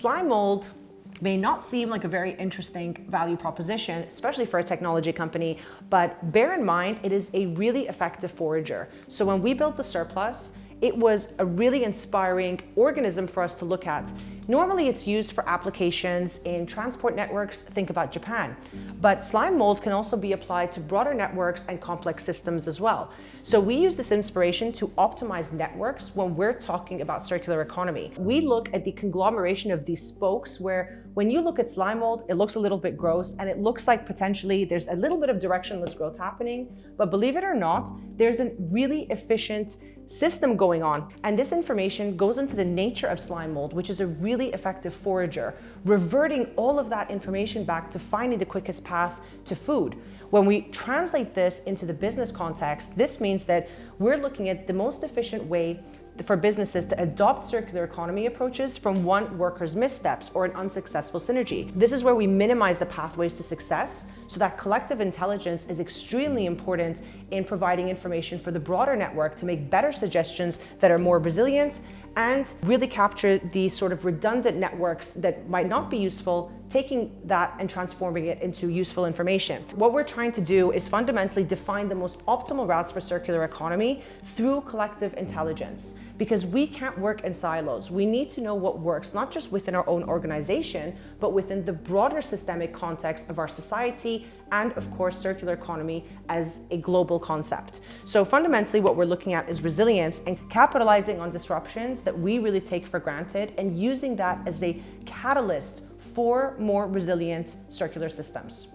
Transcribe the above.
slime mold may not seem like a very interesting value proposition, especially for a technology company, but bear in mind, it is a really effective forager. So when we built the surplus, it was a really inspiring organism for us to look at. Normally it's used for applications in transport networks, think about Japan. But slime mold can also be applied to broader networks and complex systems as well. So we use this inspiration to optimize networks when we're talking about circular economy. We look at the conglomeration of these spokes where when you look at slime mold, it looks a little bit gross and it looks like potentially there's a little bit of directionless growth happening, but believe it or not, there's a really efficient system going on. And this information goes into the nature of slime mold, which is a really effective forager, reverting all of that information back to finding the quickest path to food. When we translate this into the business context, this means that we're looking at the most efficient way for businesses to adopt circular economy approaches from one worker's missteps or an unsuccessful synergy. This is where we minimize the pathways to success, so that collective intelligence is extremely important in providing information for the broader network to make better suggestions that are more resilient and really capture the sort of redundant networks that might not be useful, taking that and transforming it into useful information. What we're trying to do is fundamentally define the most optimal routes for circular economy through collective intelligence, because we can't work in silos. We need to know what works, not just within our own organization, but within the broader systemic context of our society and, of course, circular economy as a global concept. So fundamentally, what we're looking at is resilience and capitalizing on disruptions that we really take for granted and using that as a catalyst for more resilient circular systems.